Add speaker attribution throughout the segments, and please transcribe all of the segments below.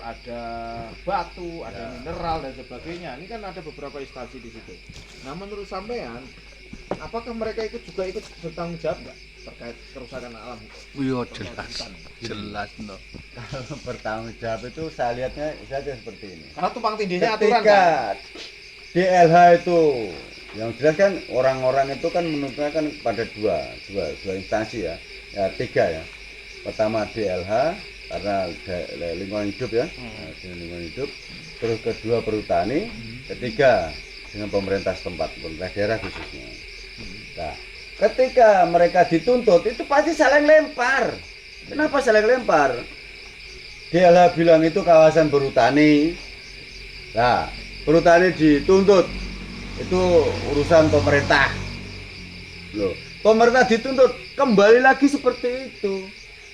Speaker 1: ada batu, ada mineral dan sebagainya. Ini kan ada beberapa instansi di situ. Nah, menurut sampean, apakah mereka juga ikut bertanggung jawab nggak terkait kerusakan alam?
Speaker 2: Iya jelas no.
Speaker 3: Kalau bertanggung jawab itu saya lihatnya saja seperti ini.
Speaker 1: Karena tumpang tindihnya aturan
Speaker 3: Ketika
Speaker 1: kan?
Speaker 3: DLH itu yang jelas kan orang-orang itu kan menuntutnya kan pada dua instansi ya, tiga ya. Pertama DLH karena lingkungan hidup ya, lingkungan hidup. Terus kedua perhutani, ketiga dengan pemerintah setempat, pemerintah daerah khususnya. Nah, ketika mereka dituntut itu pasti saling lempar. Kenapa saling lempar? DLH bilang itu kawasan perhutani. Nah, perhutani dituntut itu urusan pemerintah. Loh, pemerintah dituntut kembali lagi seperti itu.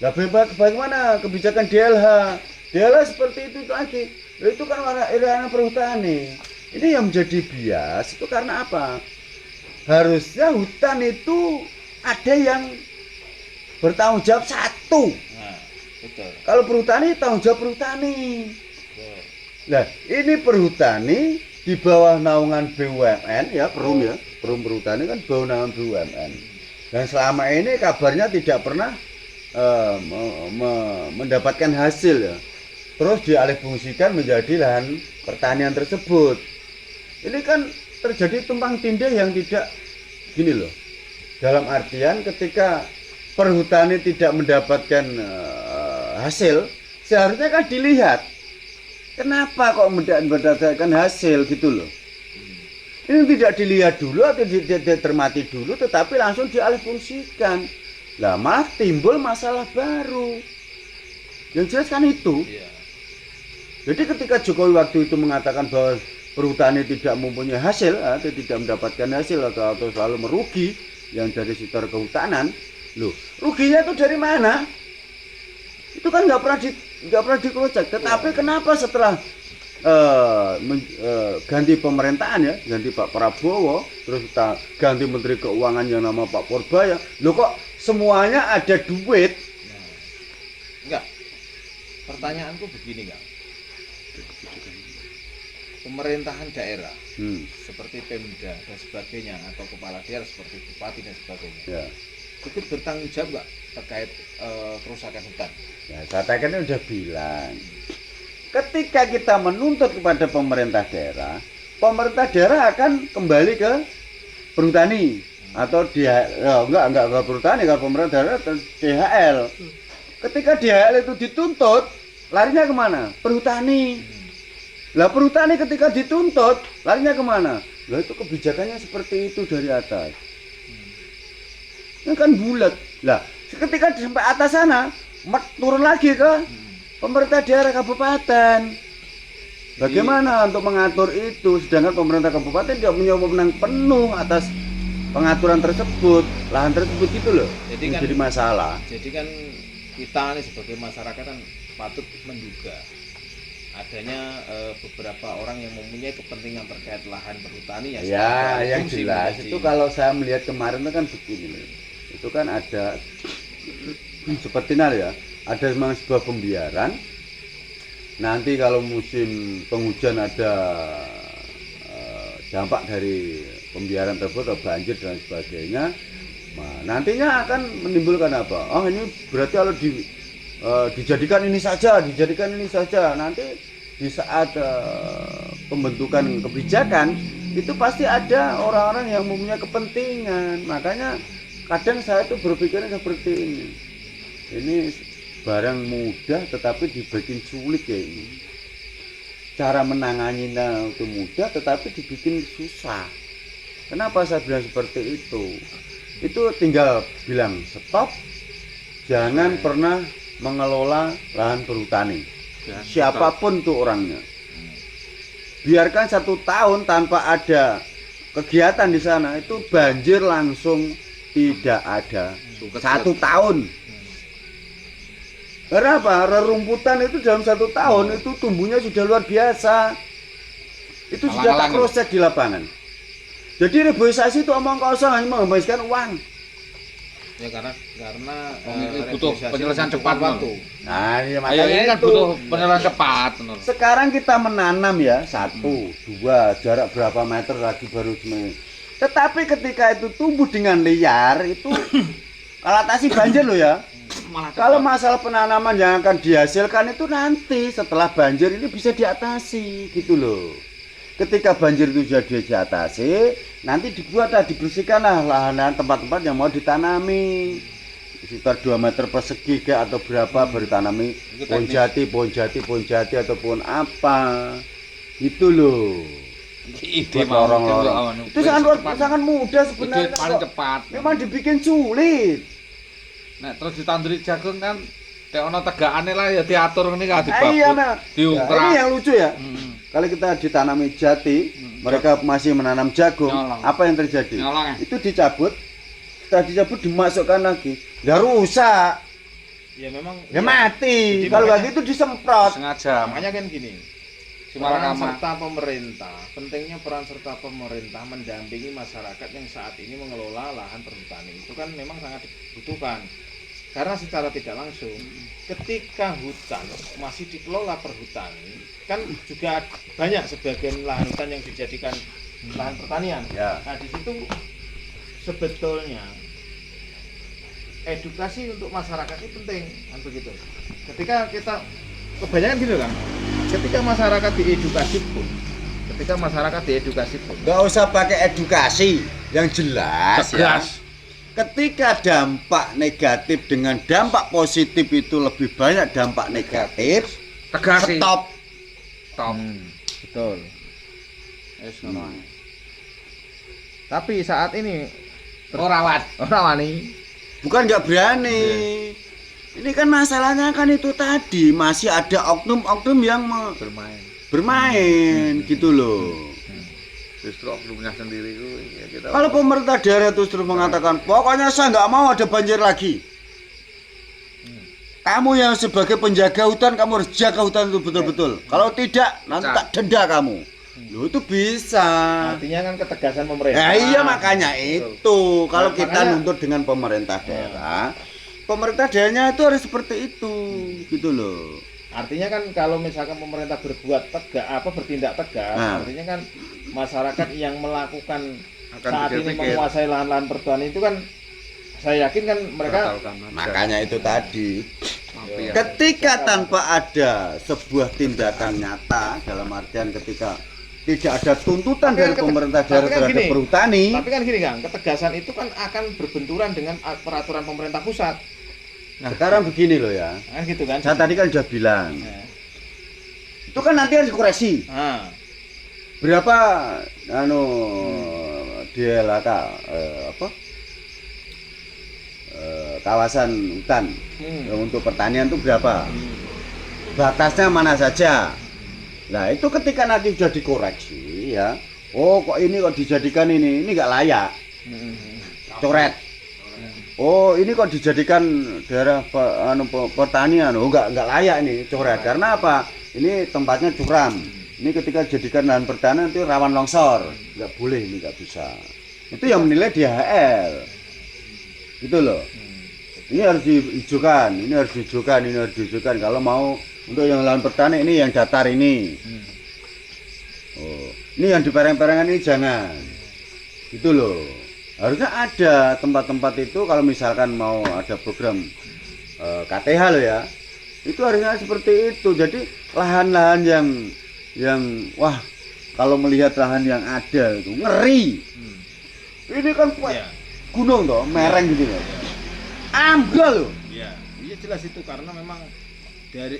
Speaker 3: Nah, bagaimana kebijakan DLH? DLH seperti itu lagi. Loh, itu kan ranah perhutani. Ini yang menjadi bias itu karena apa? Harusnya hutan itu ada yang bertanggung jawab satu.
Speaker 1: Nah, betul.
Speaker 3: Kalau perhutani tanggung jawab perhutani.
Speaker 1: Betul.
Speaker 3: Nah, ini perhutani di bawah naungan BUMN ya, Perum ya. Perum Perhutani kan bawah naungan BUMN. Dan selama ini kabarnya tidak pernah mendapatkan hasil ya. Terus dialihfungsikan menjadi lahan pertanian tersebut. Ini kan terjadi tumpang tindih yang tidak gini loh. Dalam artian ketika perhutani tidak mendapatkan hasil, seharusnya kan dilihat kenapa kok mendapatkan hasil gitu loh. Ini tidak dilihat dulu atau dicermati dulu, tetapi langsung dialihfungsikan. Lah malah timbul masalah baru. Yang jelas kan itu.
Speaker 1: Iya.
Speaker 3: Jadi ketika Jokowi waktu itu mengatakan bahwa perhutani tidak mempunyai hasil, atau tidak mendapatkan hasil atau selalu merugi yang dari sektor kehutanan, loh ruginya itu dari mana? Itu kan nggak pernah dikocek. Tetapi kenapa setelah ganti pemerintahan ya, ganti Pak Prabowo, terus kita ganti Menteri Keuangan yang nama Pak Purbaya, loh kok semuanya ada duit?
Speaker 1: Nah, enggak. Pertanyaanku begini, Kang. Pemerintahan daerah seperti Pemda dan sebagainya atau kepala daerah seperti bupati dan sebagainya
Speaker 3: Ya.
Speaker 1: ikut bertanggung jawab nggak terkait kerusakan hutan?
Speaker 3: Ya, saya kan udah bilang, ketika kita menuntut kepada pemerintah daerah akan kembali ke perhutani atau enggak perhutani, kalau pemerintah daerah DHL. Ketika DHL itu dituntut, larinya kemana? Perhutani. Lah perhutani ketika dituntut, larinya kemana? Lah itu kebijakannya seperti itu dari atas. Ini kan bulat. Lah ketika sampai atas sana, turun lagi ke pemerintah daerah kabupaten. Bagaimana untuk mengatur itu? Sedangkan pemerintah kabupaten tidak punya wewenang penuh atas pengaturan tersebut, lahan tersebut gitu loh. Jadi masalah.
Speaker 1: Jadi kan kita nih sebagai masyarakat kan patut menduga adanya beberapa orang yang mempunyai kepentingan terkait lahan perhutani ya.
Speaker 3: Ya, yang jelas itu kalau saya melihat kemarin itu kan begini loh. Itu kan ada seperti ya, ada memang sebuah pembiaran. Nanti kalau musim penghujan ada dampak dari pembiaran tersebut atau banjir dan sebagainya. Nah, nantinya akan menimbulkan apa? Oh, ini berarti kalau dijadikan ini saja. Nanti di saat pembentukan kebijakan itu pasti ada orang-orang yang mempunyai kepentingan. Makanya kadang saya tuh berpikirnya seperti ini. Ini barang mudah tetapi dibikin sulit ya ini. Cara menanganinya itu mudah tetapi dibikin susah. Kenapa saya bilang seperti itu? Itu tinggal bilang stop. Jangan pernah mengelola lahan perhutani, siapapun tuh orangnya. Biarkan 1 tahun tanpa ada kegiatan di sana, itu banjir langsung tidak ada. 1 tahun. Karena apa? Rerumputan itu dalam 1 tahun itu tumbuhnya sudah luar biasa. Itu sudah tak cross check di lapangan. Jadi reboisasi itu omong kosong, hanya menghabiskan uang.
Speaker 1: Ya karena
Speaker 2: butuh
Speaker 1: negosiasi
Speaker 2: penyelesaian
Speaker 1: membutuhkan
Speaker 2: cepat,
Speaker 1: waktu.
Speaker 3: Nah, ya
Speaker 2: Ayo
Speaker 3: makanya
Speaker 2: ini kan
Speaker 3: itu.
Speaker 2: butuh penyelesaian cepat, bener.
Speaker 3: Sekarang kita menanam ya, 1, 2, jarak berapa meter lagi baru semuanya. Tetapi ketika itu tumbuh dengan liar, itu atasi banjir loh ya.
Speaker 2: Malah
Speaker 3: Kalau
Speaker 2: cepat.
Speaker 3: masalah penanaman yang akan dihasilkan itu nanti setelah banjir ini bisa diatasi gitu loh. Ketika banjir itu sudah diatasi, nanti dibuatlah, dibersihkanlah lahan-lahan tempat-tempat yang mau ditanami. Sekitar 2 meter persegi kayak atau berapa baru tanami
Speaker 2: Itu
Speaker 3: pohon
Speaker 2: teknis.
Speaker 3: jati atau pohon apa. Gitu loh.
Speaker 2: Ide
Speaker 3: Buat
Speaker 2: mau
Speaker 3: lorong-lorong. Itu sangat mudah
Speaker 2: Ide
Speaker 3: sebenarnya.
Speaker 2: paling
Speaker 3: kok.
Speaker 2: cepat.
Speaker 3: Memang dibikin sulit.
Speaker 2: Nah, terus ditanduri jagung kan kayak ono tegakane lah ya diatur ngene kan
Speaker 3: Iya,
Speaker 2: dibabut.
Speaker 3: Mas.
Speaker 2: Diungkrak.
Speaker 3: Ini yang lucu ya.
Speaker 2: Hmm.
Speaker 3: Kalau kita ditanami jati, mereka masih menanam jagung,
Speaker 2: Nyolong.
Speaker 3: apa yang terjadi?
Speaker 2: Nyolong ya?
Speaker 3: Itu dicabut, setelah dicabut dimasukkan lagi. Ya rusak,
Speaker 1: Ya memang
Speaker 3: ya mati.
Speaker 1: Jadi
Speaker 3: Kalau
Speaker 1: makanya-
Speaker 3: lagi itu disemprot.
Speaker 2: Sengaja.
Speaker 1: makanya kan gini.
Speaker 2: Simalakama.
Speaker 1: Peran serta pemerintah, pentingnya peran serta pemerintah mendampingi masyarakat yang saat ini mengelola lahan perhutani itu kan memang sangat dibutuhkan. Karena secara tidak langsung, ketika hutan masih dikelola perhutani, kan juga banyak sebagian lahan hutan yang dijadikan lahan pertanian.
Speaker 3: Ya.
Speaker 1: Nah di situ sebetulnya edukasi untuk masyarakat itu penting, kan begitu. Ketika kita kebanyakan gitu kan, ketika masyarakat diedukasi pun,
Speaker 3: Gak usah pakai edukasi, yang jelas ya.
Speaker 2: Tegas.
Speaker 3: Ketika dampak negatif dengan dampak positif itu lebih banyak dampak negatif,
Speaker 2: Tegas sih.
Speaker 3: stop.
Speaker 2: Stop.
Speaker 1: betul.
Speaker 2: Wis ngono.
Speaker 1: Tapi saat ini
Speaker 2: Ora wat.
Speaker 1: orang wani,
Speaker 3: Bukan nggak berani. Ini kan masalahnya kan itu tadi masih ada oknum-oknum yang
Speaker 2: Bermain.
Speaker 3: bermain gitu loh.
Speaker 2: Justru oknumnya sendiri itu ya kita.
Speaker 3: Kalau pemerintah daerah terus mengatakan pokoknya saya nggak mau ada banjir lagi. Kamu yang sebagai penjaga hutan kamu harus jaga hutan itu betul-betul. Kalau tidak nanti tak denda kamu. Loh itu bisa.
Speaker 1: artinya kan ketegasan pemerintah.
Speaker 3: Ya iya makanya itu. Kalau
Speaker 1: Nah,
Speaker 3: kita
Speaker 1: makanya-
Speaker 3: nuntut dengan pemerintah daerahnya itu harus seperti itu gitu loh.
Speaker 1: Artinya kan kalau misalkan pemerintah berbuat bertindak tegas,
Speaker 3: Nah.
Speaker 1: artinya kan masyarakat yang melakukan
Speaker 2: Akan
Speaker 1: saat ini
Speaker 2: pikir-pikir.
Speaker 1: menguasai lahan-lahan pertanian itu kan saya yakin kan mereka
Speaker 3: Makanya itu tadi.
Speaker 2: Mafia.
Speaker 3: Ketika tanpa ada sebuah tindakan nyata dalam artian ketika tidak ada tuntutan
Speaker 1: Tapi
Speaker 3: dari
Speaker 1: kan
Speaker 3: pemerintah
Speaker 1: tapi
Speaker 3: daerah
Speaker 1: kan
Speaker 3: terhadap
Speaker 1: gini,
Speaker 3: perhutani,
Speaker 1: tapi kan gini Kang, ketegasan itu kan akan berbenturan dengan peraturan pemerintah pusat.
Speaker 3: sekarang begini loh ya.
Speaker 1: Kan gitu kan.
Speaker 3: Saya tadi kan sudah bilang,
Speaker 1: Nah,
Speaker 3: itu kan nanti harus dikoreksi.
Speaker 1: nah,
Speaker 3: Berapa DLHK apa? Kawasan hutan untuk pertanian itu berapa? Batasnya mana saja? Nah itu ketika nanti sudah dikoreksi ya, oh kok ini kok dijadikan ini nggak layak, coret. Oh ini kok dijadikan daerah pertanian, oh nggak layak ini coret. Karena apa? Ini tempatnya curam. Ini ketika dijadikan lahan pertanian itu rawan longsor, nggak boleh ini nggak bisa. Itu yang menilai DHL, gitu loh. Ini harus dihijaukan, ini harus dihijaukan, ini harus dihijaukan. Kalau mau untuk yang lahan pertanian ini yang datar ini. Oh, ini yang di pereng-perengan ini jangan. Gitu loh. Harusnya ada tempat-tempat itu kalau misalkan mau ada program KTH loh ya. Itu harusnya seperti itu. Jadi lahan-lahan yang wah kalau melihat lahan yang ada itu ngeri. Ini kan
Speaker 1: iya.
Speaker 3: gunung toh, mereng gitu loh. Ambil loh.
Speaker 1: Iya, iya jelas itu karena memang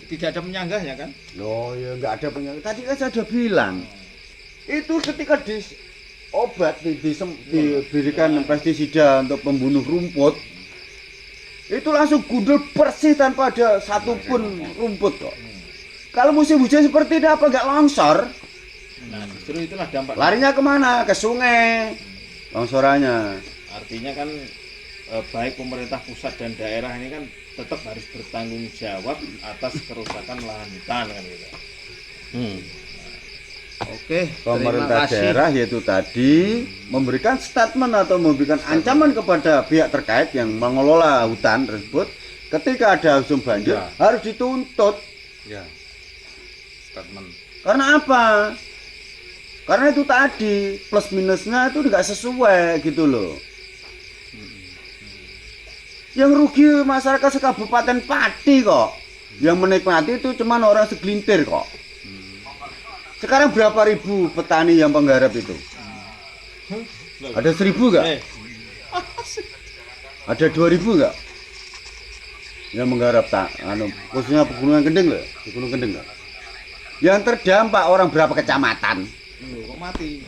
Speaker 1: tidak ada penyanggahnya kan.
Speaker 3: Loh ya nggak ada penyakit. Tadi kan saya sudah bilang itu ketika diberikan pestisida untuk pembunuh rumput itu langsung gundul bersih tanpa ada satupun rumput kok. Kalau musim hujan seperti ini apa nggak longsor?
Speaker 1: Nah, justru itulah dampak.
Speaker 3: Larinya kemana? Ke sungai. Longsorannya.
Speaker 1: Artinya kan baik pemerintah pusat dan daerah ini kan tetap harus bertanggung jawab atas kerusakan lahan hutan kan gitu. Oke,
Speaker 3: pemerintah
Speaker 1: terima kasih.
Speaker 3: daerah yaitu tadi memberikan statement atau memberikan ancaman kepada pihak terkait yang mengelola hutan tersebut ketika ada musim banjir
Speaker 2: Ya.
Speaker 3: harus dituntut.
Speaker 2: Ya. Statement.
Speaker 3: Karena apa? Karena itu tadi plus minusnya itu nggak sesuai gitu loh. Yang rugi masyarakat sekabupaten Pati kok. Yang menikmati itu cuma orang segelintir kok. Sekarang berapa ribu petani yang penggarap itu? Ada 1.000 nggak? Ada 2.000 nggak? Yang menggarap khususnya pegunungan Kendeng loh, di Gunung Kendeng loh. Yang terdampak orang berapa kecamatan?
Speaker 1: Kok mati?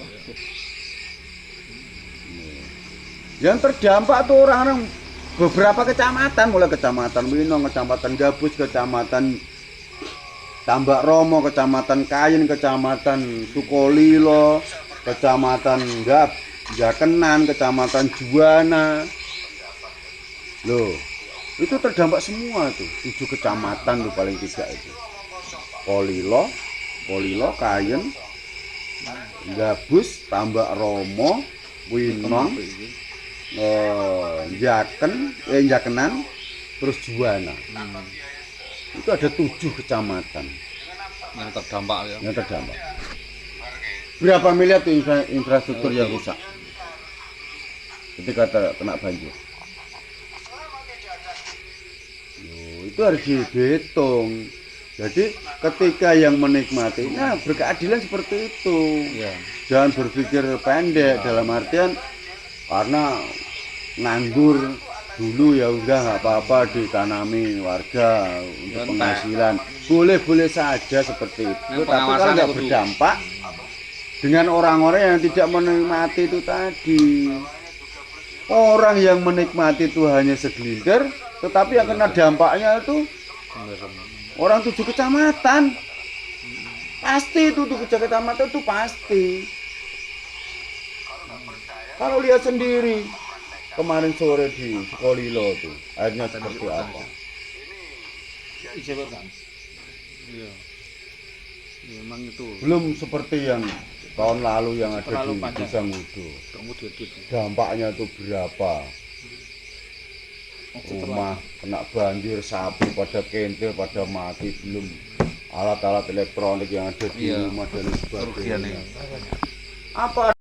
Speaker 3: Yang terdampak tuh orang-orang beberapa kecamatan, mulai kecamatan Winong, kecamatan Gabus, kecamatan Tambak Romo, kecamatan Kayen, kecamatan Sukolilo, kecamatan Jakenan, kecamatan Juwana. Loh, itu terdampak semua tuh, 7 kecamatan tuh paling tidak itu. Kolilo, Kayen, Gabus, Tambak Romo, Winong, Jakenan, terus Juwana. Itu ada 7 kecamatan
Speaker 2: Yang terdampak ya.
Speaker 3: yang terdampak. Berapa miliar tuh infrastruktur yang rusak ketika kena banjir? Itu harus dihitung. Jadi ketika yang menikmatinya berkeadilan seperti itu.
Speaker 2: Ya.
Speaker 3: Jangan berpikir pendek dalam artian karena nganggur dulu ya udah nggak apa-apa ditanami warga untuk penghasilan. Boleh saja seperti itu.
Speaker 2: Yang
Speaker 3: Tapi kalau nggak
Speaker 2: pengawasannya
Speaker 3: berdampak dengan orang-orang yang tidak menikmati itu tadi. Orang yang menikmati itu hanya segelintir, tetapi yang kena dampaknya itu orang 7 kecamatan. Pasti itu 7 kecamatan itu pasti. Kalau lihat sendiri kemarin sore di Sukolilo itu akhirnya seperti apa?
Speaker 2: Iya. Ya, memang itu.
Speaker 3: Belum seperti yang tahun lalu yang ada
Speaker 1: Terlalu
Speaker 3: di
Speaker 1: panjang.
Speaker 3: Desa Ngudo.
Speaker 2: Kamu duit.
Speaker 3: Dampaknya itu berapa? Rumah kena banjir, sapi pada kentil, pada mati, belum alat-alat elektronik yang ada di
Speaker 2: Iya.
Speaker 3: rumah dan
Speaker 2: Kerugian
Speaker 3: sebagainya.
Speaker 2: ya.
Speaker 3: Apa